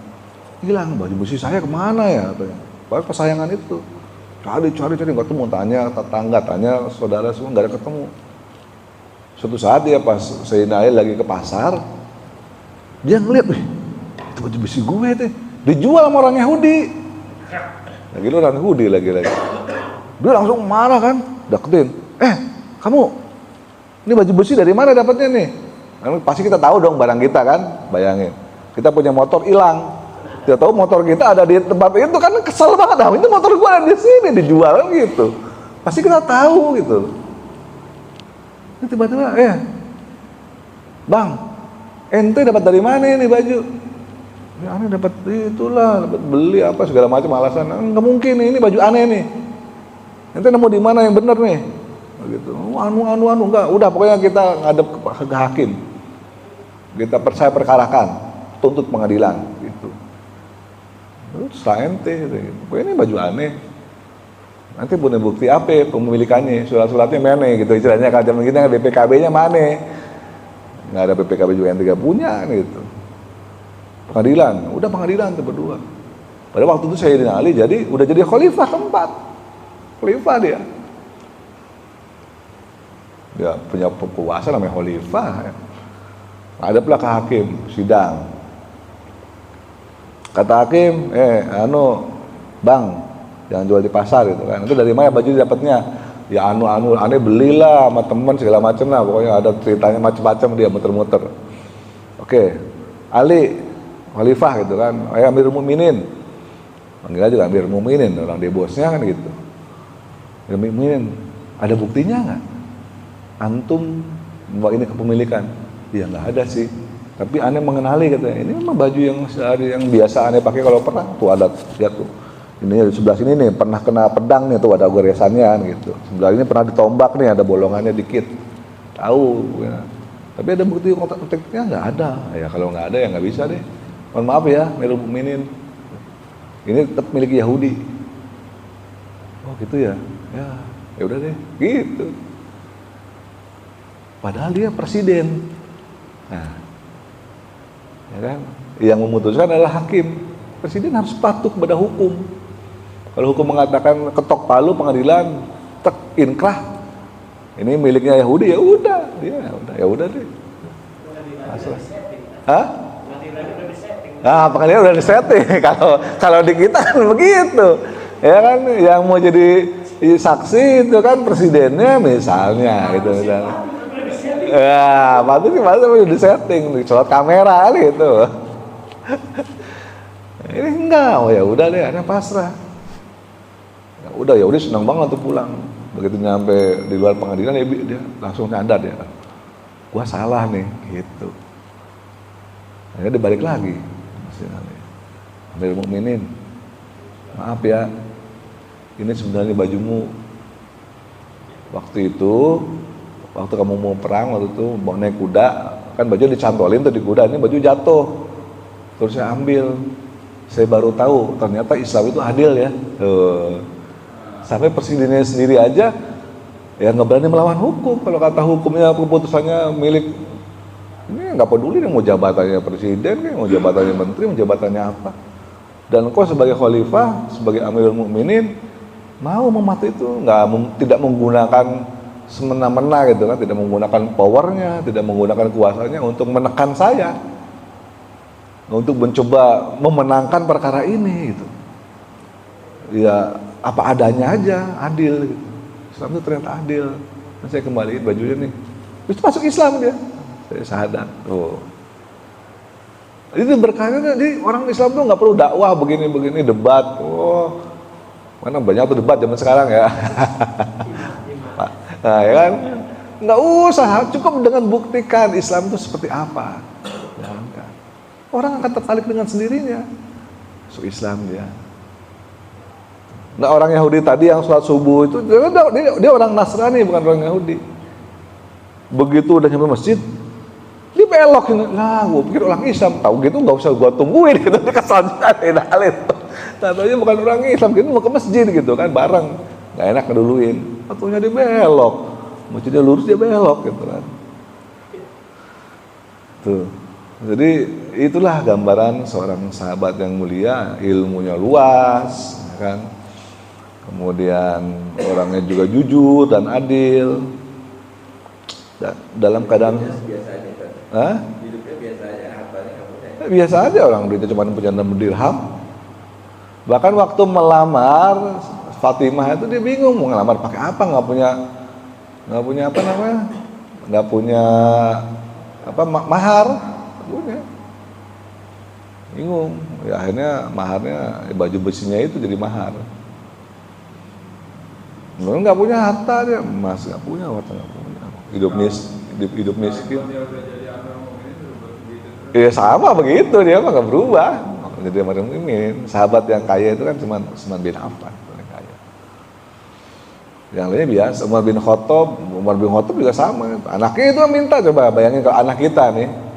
Hilang baju besi saya kemana ya? Katanya. Baru kesayangan itu. Cari nggak ketemu, tanya tetangga, tanya saudara semua nggak ada ketemu. Suatu saat dia pas Sayyidina Ali lagi ke pasar, dia ngeliat, wih itu baju besi gue tuh dijual sama orang Yahudi. Lagi lu orang Yahudi lagi. Dia langsung marah kan, deketin. Kamu ini baju besi dari mana dapatnya nih? Nah, pasti kita tahu dong barang kita kan, bayangin. Kita punya motor hilang. Kita tahu motor kita ada di tempat itu kan kesel banget. Nah, itu motor gua ada di sini dijual gitu. Pasti kita tahu gitu. Ini tiba-tiba, Bang, ente dapat dari mana ini baju? Ya aneh dapat itulah, dapat beli apa segala macam alasan. Enggak mungkin ini baju aneh nih. Ente nemu di mana yang benar nih? Gitu. Anu enggak. Udah pokoknya kita ngadep ke hakim. Kita perkarakan, tuntut pengadilan gitu. Setelah ente, pokoknya ini baju aneh. Nanti punya bukti apa pemilikannya, surat-suratnya mana gitu. Istilahnya kalau zaman kita BPKB-nya mana? Nggak ada BPKB juga yang 3 punya gitu. Pengadilan, udah pengadilan tuh berdua. Pada waktu itu Sayyidina Ali udah jadi khalifah keempat. Khalifah dia. Dia punya kuasa namanya khalifah. Ada pula ke hakim, sidang. Kata hakim, Bang, jangan jual di pasar gitu kan. Itu dari mana baju dapatnya? Ya aneh belilah sama teman segala macam lah. Pokoknya ada ceritanya macam-macam dia muter-muter. Oke, Ali, khalifah gitu kan. Amirul Mukminin. Panggil aja Amirul Mukminin, orang dia bosnya kan gitu. Amirul Mukminin, ada buktinya nggak? Antum membawa ini kepemilikan? Ya nggak ada sih. Tapi aneh mengenali katanya, ini memang baju yang biasa aneh pakai kalau perang. Tuh ada, lihat tuh. Ini di sebelah sini nih pernah kena pedang nih tuh ada goresannya gitu. Sebelah ini pernah ditombak nih ada bolongannya dikit. Tahu ya. Tapi ada bukti kontak-kontaknya nggak ada. Ya kalau nggak ada ya nggak bisa deh. Mohon maaf ya, Amirul Mukminin. ini tetap milik Yahudi. Oh gitu ya, ya udah deh, gitu. Padahal dia presiden. Nah, ya kan? Yang memutuskan adalah hakim. Presiden harus patuh pada hukum. Kalau hukum mengatakan ketok palu pengadilan, tek inkrah, ini miliknya Yahudi, ya udah, ya udah deh. Hah? Pengadilan udah disetting. Kalau di kita kan begitu, ya kan? Yang mau jadi saksi itu kan presidennya misalnya, gitu misalnya. Ya, pasti udah disetting, dicolot kamera gitu. Ini enggak, oh ya udah deh, ada pasrah. Ya udah senang banget tuh pulang. Begitu nyampe di luar pengadilan dia langsung nyadar ya, gua salah nih, gitu. Akhirnya dia balik lagi. Amirul Mukminin, maaf ya, ini sebenarnya bajumu. Waktu kamu mau perang, waktu itu mau naik kuda, kan baju dicantolin tuh di kuda, ini baju jatuh. Terus saya ambil. Saya baru tahu ternyata Islam itu adil ya. Sampai presidennya sendiri aja ya nggak berani melawan hukum. Kalau kata hukumnya keputusannya milik, ini nggak peduli mau jabatannya presiden, mau jabatannya menteri, mau jabatannya apa. Dan kok sebagai khalifah, sebagai Amirul Mukminin mau mematuhi itu, tidak menggunakan semena-mena gitu kan, tidak menggunakan powernya, tidak menggunakan kuasanya untuk menekan saya, untuk mencoba memenangkan perkara ini gitu. Ya apa adanya aja, adil gitu. Islam itu ternyata adil. Nah, saya kembaliin bajunya nih, terus masuk Islam dia. Saya sadar. Itu berkahnya, jadi orang Islam tuh nggak perlu dakwah begini debat. Mana banyak tuh debat zaman sekarang ya. Nah, ya kan, nggak usah, cukup dengan buktikan Islam itu seperti apa. Orang akan tertarik dengan sendirinya. So Islam dia. Nah orang Yahudi tadi yang sholat subuh itu dia orang Nasrani, bukan orang Yahudi. Begitu udah nyampe masjid, dia belok ini. Lah, gue pikir orang Islam, tahu gitu nggak usah gue tungguin gitu, dia keselanjutan dalil. Tadinya bukan orang Islam, gitu mau ke masjid gitu kan bareng, nggak enak ngeduluin. Ataunya dia belok, masjidnya lurus dia belok gitu kan. Tuh. Jadi itulah gambaran seorang sahabat yang mulia, ilmunya luas, kan? Kemudian orangnya juga jujur dan adil. Dalam keadaan biasa aja kan? Hidupnya biasa aja, hartanya nggak punya. Biasa aja, orang duitnya cuma punya 6 dirham. Bahkan waktu melamar Fatimah itu dia bingung mau ngelamar pakai apa, nggak punya apa namanya, nggak punya apa mahar. Punya. Bingung. Ya akhirnya maharnya baju besinya itu jadi mahar. Memang nggak punya harta dia, emas nggak punya, harta nggak punya. Hidup miskin. Iya sama begitu, dia mah nggak berubah. Jadi Amirul Mukminin, sahabat yang kaya itu kan cuma Utsman bin Affan yang kaya. Yang lainnya biasa. Umar bin Khattab juga sama. Anaknya itu minta, coba bayangin kalau anak kita nih.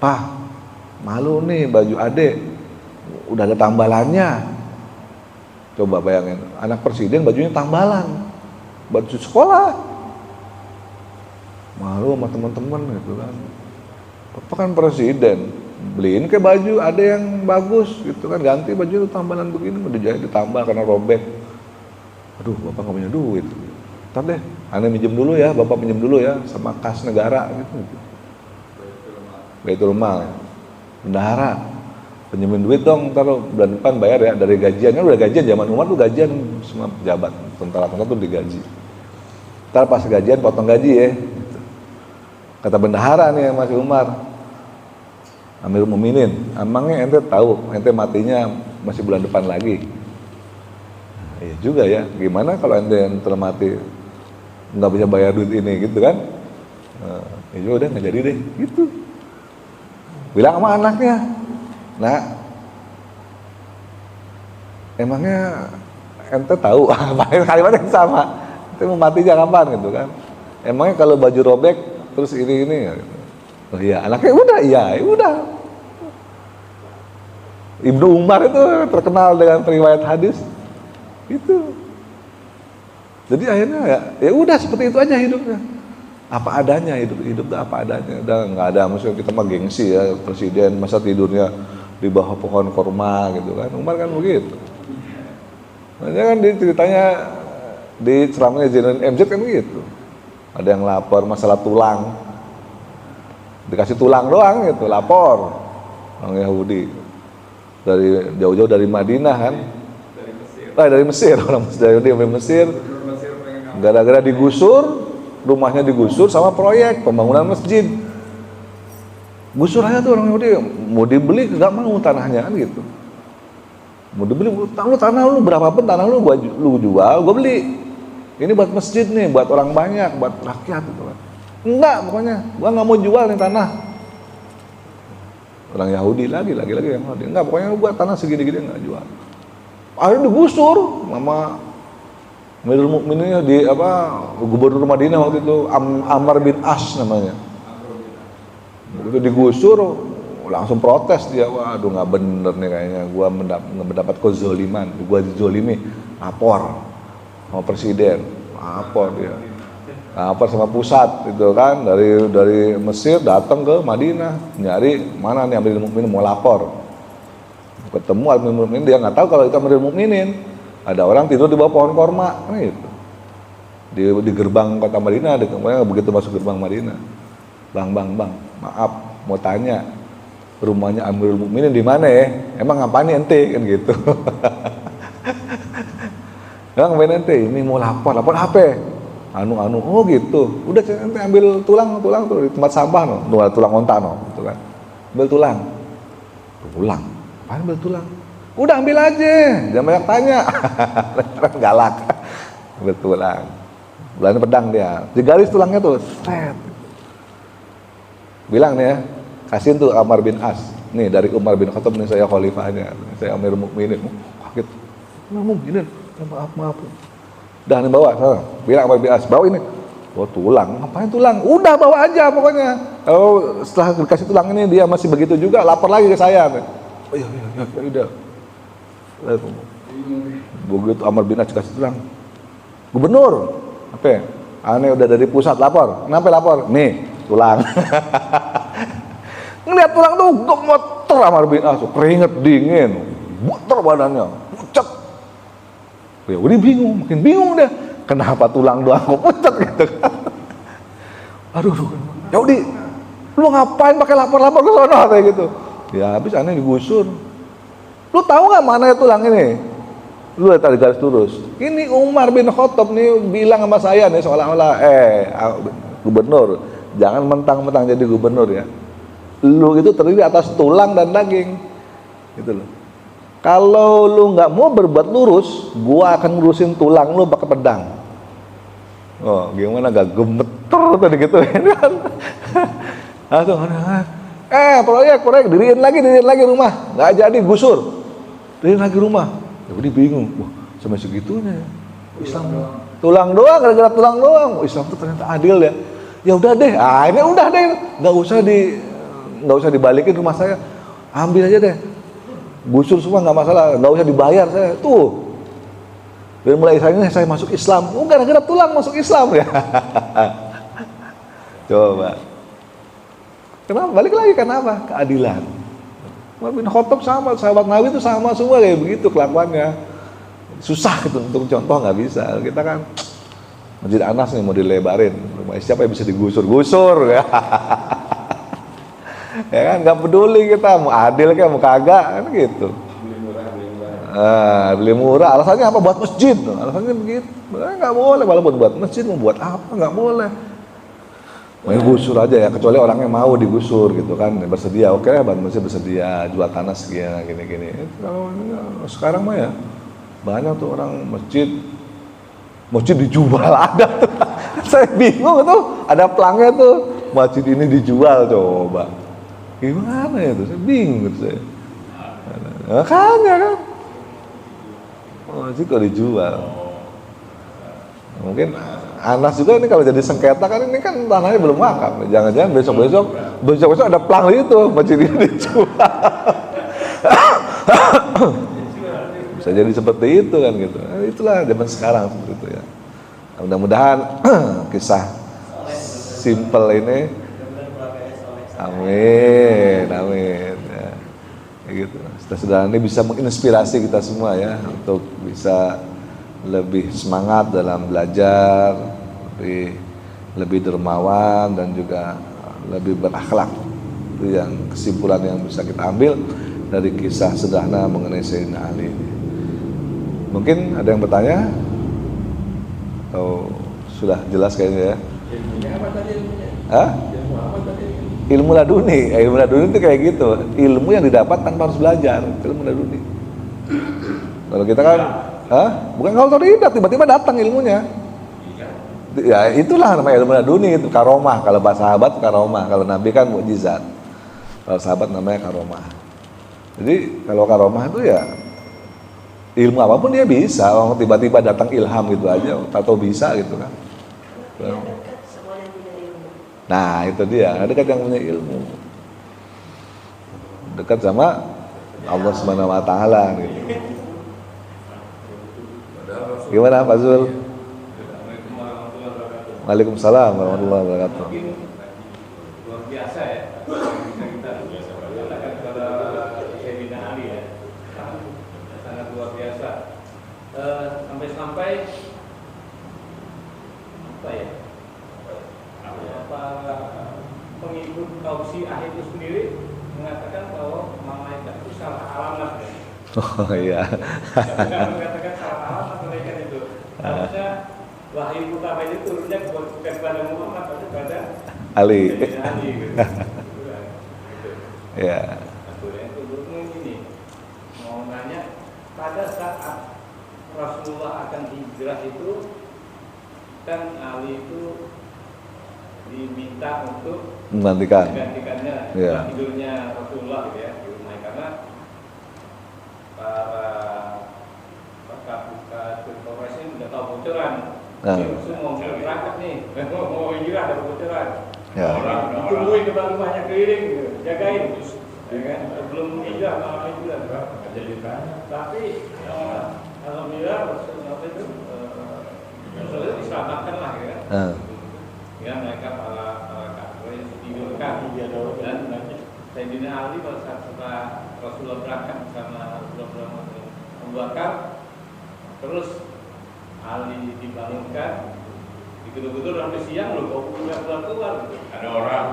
Pak, malu nih baju adek, udah ada tambalannya. Coba bayangin, anak presiden bajunya tambalan, baju sekolah. Malu sama teman-teman gitu kan. Papa kan presiden, beliin ke baju ada yang bagus gitu kan, ganti baju itu tambalan begini, udah jadi ditambal karena robek. Aduh, bapak nggak punya duit. Ntar deh, aneh minjem dulu ya, bapak pinjam dulu ya sama kas negara gitu. Baitul Mal, bendahara, pinjemin duit dong, ntar bulan depan bayar ya dari gajian. Kan udah gajian, zaman Umar tuh gajian semua pejabat, tentara-tentara tuh digaji. Ntar pas gajian potong gaji ya. Kata bendahara nih yang masih Umar, Amirul Mukminin, emangnya ente tahu ente matinya masih bulan depan lagi? Iya juga ya, gimana kalau ente yang termati nggak bisa bayar duit ini gitu kan? Ya udah nggak jadi deh, gitu. Bilang sama anaknya, nah, emangnya ente tahu kalimat yang sama, ente mau matinya kapan gitu kan? Emangnya kalau baju robek terus ini, oh iya, anaknya udah, iya, udah. Ibnu Umar itu terkenal dengan riwayat hadis itu. Jadi akhirnya ya udah seperti itu aja hidupnya. Apa adanya, hidup itu apa adanya. Udah nggak ada, maksudnya kita mah gengsi ya, presiden masa tidurnya di bawah pohon korma gitu kan. Umar kan begitu. Makanya kan ceritanya di ceramahnya Zainal MZ kan begitu. Ada yang lapor masalah tulang, dikasih tulang doang gitu, lapor orang Yahudi dari jauh-jauh dari Madinah kan, dari Mesir orang dari Mesir, gara-gara digusur, rumahnya digusur sama proyek pembangunan masjid. Gusur aja tuh orang Yahudi, mau dibeli nggak mau tanahnya kan gitu. Mau dibeli, tanah lu berapapun tanah lu jual, gua beli. Ini buat masjid nih, buat orang banyak, buat rakyat gitu kan. Enggak, pokoknya gua nggak mau jual nih tanah. Orang Yahudi lagi yang Yahudi. Enggak, pokoknya lu buat tanah segini-gini nggak jual. Akhirnya digusur sama Amirul Mukminin di Gubernur Madinah waktu itu, Ammar bin As namanya. Begitu digusur langsung protes dia, waduh nggak bener nih kayaknya, gua mendapat kezoliman, gua dizolimi, lapor sama presiden, lapor dia, lapor sama pusat itu kan, dari Mesir datang ke Madinah nyari mana nih Amirul Mukminin, mau lapor, ketemu Amirul Mukminin, dia nggak tahu kalau itu Amirul Mukminin, ada orang tidur di bawah pohon korma, gitu, di gerbang kota Madinah, begitu masuk gerbang Madinah, bang, maaf mau tanya, rumahnya Amirul Mukminin di mana ya? Emang ngapain ente kan gitu. Emang ngapain ente? Ini mau lapor apa? Anu, oh gitu. Udah ente ambil tulang tuh di tempat sampah no, tulang onta no, gitu kan. Ambil tulang. Apaan ambil tulang? Udah ambil aja, jangan banyak tanya. Galak. Ambil tulang. Belanja pedang dia. Digaris tulangnya tuh, set. Bilang nih ya, kasihin tuh Ammar bin As. Nih dari Umar bin Khattab nih, saya khalifahnya, saya Amirul Mukminin. Kaget. Mukminin, maaf. Dah nih bawa sana. Bilang Ammar bin As, bawa ini. Bawa tulang, ngapain tulang? Udah bawa aja pokoknya. Kalau setelah dikasih tulang ini dia masih begitu juga, lapor lagi ke saya. Oh iya, udah. Begitu Ammar bin As kasih tulang. Gubernur, apa? Aneh udah dari pusat lapor. Kenapa lapor? Nih, tulang. Ngeliat tulang tuh gemeter Ammar bin As, keringet dingin, muter badannya, pucat. Ya udah makin bingung deh, kenapa tulang doang kok pucat gitu kan. Aduh, ya udah, lu ngapain pakai lapor-lapor ke sana kayak gitu. Ya habis aneh digusur. Lu tahu nggak mana tulang ini? Lu lihat tadi garis lurus. Ini Umar bin Khattab nih bilang sama saya nih seolah-olah, gubernur, jangan mentang-mentang jadi gubernur ya. Lu itu terdiri atas tulang dan daging, gitu loh. Kalau lu nggak mau berbuat lurus, gua akan ngurusin tulang lu pakai pedang. Oh, gimana gak gemeter tadi gitu kan? Langsung, proyek diriin lagi rumah, nggak jadi gusur, diriin lagi rumah. Ya udah bingung, wah sampai segitunya Islam tulang doang, gara-gara tulang doang, Islam tuh ternyata adil ya. Ya udah deh, ini udah deh, nggak usah dibalikin rumah saya, ambil aja deh, gusur semua nggak masalah, nggak usah dibayar saya tuh. Dan mulai saya masuk Islam, gara-gara tulang masuk Islam ya. Coba, kenapa? Balik lagi kenapa? Keadilan. Umar bin Khattab sama, sahabat Nabi itu sama semua kayak begitu kelakuannya. Susah gitu untuk contoh, nggak bisa. Kita kan Masjid Anas nih mau dilebarin, rumah siapa yang bisa digusur ya. Ya kan, nggak peduli kita mau adil kayak mau kagak kan gitu. Beli murah, alasannya apa? Buat masjid, alasannya begitu. Nggak boleh, walaupun buat masjid mau buat apa nggak boleh. Main gusur aja ya, kecuali orangnya mau digusur gitu kan, bersedia, oke, Bank Masjid bersedia jual tanah sekian gini. Kalau sekarang mah ya banyak tuh orang masjid dijual ada. Saya bingung tuh, ada pelangnya tuh, masjid ini dijual coba. Gimana ya tuh? Saya bingung gitu saya. Makanya kan, masjid kok dijual. Mungkin Anas juga ini kalau jadi sengketa kan, ini kan tanahnya belum wakaf. Jangan-jangan besok-besok ada pelang itu masjid ini dijual. Bisa jadi seperti itu kan gitu. Nah, itulah zaman sekarang seperti itu ya. Nah, mudah-mudahan kisah simple ini, amin, amin. Ya, kayak gitu. Saudara ini bisa menginspirasi kita semua ya untuk bisa lebih semangat dalam belajar, lebih dermawan dan juga lebih berakhlak. Itu yang kesimpulan yang bisa kita ambil dari kisah sederhana mengenai Sayyidina Ali ini. Mungkin ada yang bertanya? Atau sudah jelas kayaknya ya? Ilmunya apa tadi ilmunya? Hah? Ilmu apa tadi? Ilmu laduni. Ilmu laduni itu kayak gitu. Ilmu yang didapat tanpa harus belajar. Ilmu laduni. Kalau kita kan, bukan kalau tidak, tiba-tiba datang ilmunya. Ya itulah namanya ilmu laduni, itu karomah. Kalau bahasa sahabat karomah, kalau Nabi kan mukjizat. Kalau sahabat namanya karomah. Jadi kalau karomah itu ya ilmu apapun dia bisa. Orang tiba-tiba datang ilham gitu aja, atau bisa gitu kan. Nah itu dia, dekat yang punya ilmu, dekat sama Allah Subhanahu Wa Taala gitu. Gimana Pak Zul? Waalaikumsalam warahmatullahi wabarakatuh. Luar biasa ya. Kita katakan kepada Sayyidina Ali ya, sangat luar biasa. Sampai-sampai apa ya? Pengikut kaum Syiah itu sendiri mengatakan bahwa malaikat itu salah alamat ya. Oh iya. Mengatakan salah alamat mereka itu. Harusnya wahyu utama itu turunnya bukan kepada Muhammad tapi pada Ali. Ali gitu. Ya. Kemudian ini mau nanya, pada saat Rasulullah akan hijrah itu kan Ali itu diminta untuk menggantikannya tidurnya Rasulullah gitu ya di rumah, karena para pakar Quraisy ini udah tahu bocoran. Rasul mau berangkat nih, mau hijrah ada bocoran. Ya. Orang ditungguin depan rumahnya keliling, gitu, jagain, ya kan? Belum hijrah, malam hijrah, jadi kan. Tapi alhamdulillah Rasulullah itu Rasulullah diselamatkan lah ya. Ya mereka para kafir tidurkan dan Sayyidina Ali pada saat setelah Rasulullah berangkat bersama Rasulullah Abu Bakar, terus Ali dibangunkan, dikutuk-kutuk sampai siang loh, kok udah keluar ada orang.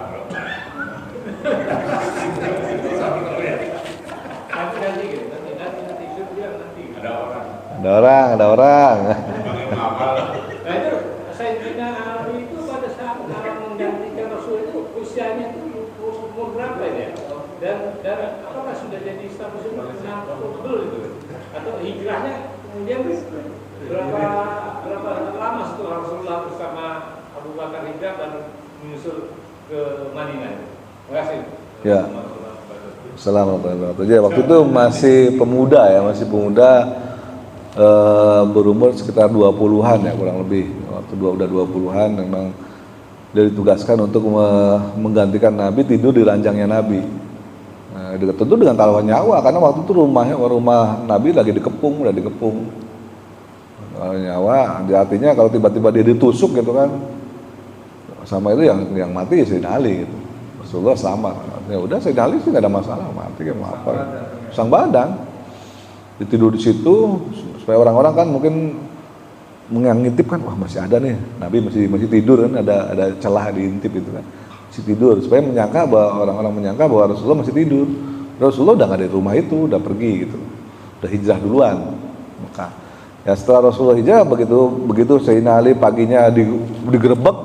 nanti gitu, nanti itu dia nanti ada orang. Ada orang. Nah itu Sayyidina Ali itu pada saat menggantikan Rasul itu usianya itu umur berapa ya? Dan apakah sudah jadi status belum itu? Atau hijrahnya kemudian berapa lama setelah Rasulullah bersama Abu Bakar hijrah dan menyusul ke Madinah? Terima kasih. Ya. Assalamualaikum. Jadi waktu itu masih pemuda ya, berumur sekitar 20-an ya kurang lebih. Waktu udah 20-an memang dia ditugaskan untuk menggantikan Nabi tidur di ranjangnya Nabi. Nah, tentu dengan taruhan nyawa karena waktu itu rumah Nabi lagi dikepung, udah dikepung. Nyawa, artinya kalau tiba-tiba dia ditusuk gitu kan, sama itu yang mati Sayyidina Ali gitu. Rasulullah selamat. Ya udah Sayyidina Ali sih nggak ada masalah, mati kan apa? Sang badan ditidur di situ supaya orang-orang kan mungkin mengintip kan, wah masih ada nih Nabi masih tidur kan, ada celah diintip itu kan, masih tidur supaya orang-orang menyangka bahwa Rasulullah masih tidur. Rasulullah udah nggak ada di rumah itu, udah pergi gitu, udah hijrah duluan. Maka ya setelah Rasulullah hijrah begitu Sayyidina Ali paginya digerebek,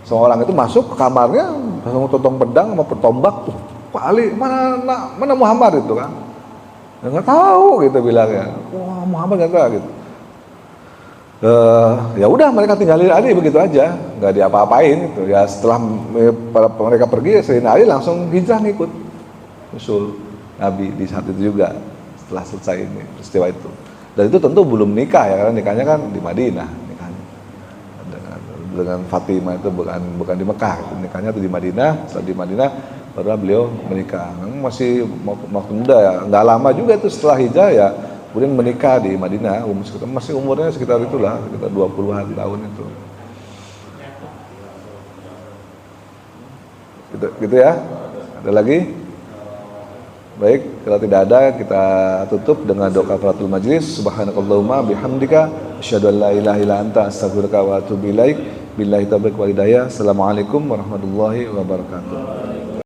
seorang itu masuk ke kamarnya sama totong pedang sama tombak. Pak Ali mana Muhammad itu kan? Nggak tahu gitu bilangnya. Wah Muhammad nggak tahu gitu. Ya udah mereka tinggalin Ali begitu aja, nggak diapa-apain gitu. Ya setelah mereka pergi, Sayyidina Ali langsung hijrah ngikut usul Nabi di saat itu juga setelah selesai ini peristiwa itu. Dan itu tentu belum nikah ya, karena nikahnya kan di Madinah, nikahnya dengan Fatimah itu bukan di Mekah, nikahnya itu di Madinah. Setelah di Madinah baru beliau menikah. Masih waktu muda ya, nggak lama juga itu setelah hijrah ya, kemudian menikah di Madinah. Masih umurnya sekitar itulah, sekitar 20-an tahun itu. Gitu ya. Ada lagi? Baik, kalau tidak ada kita tutup dengan doa kafaratul majlis. Subhanakallahumma bihamdika asyhadu an la ilaha illa anta astaghfiruka wa atubu ilaik. Billahi taufiq wal hidayah. Assalamualaikum warahmatullahi wabarakatuh.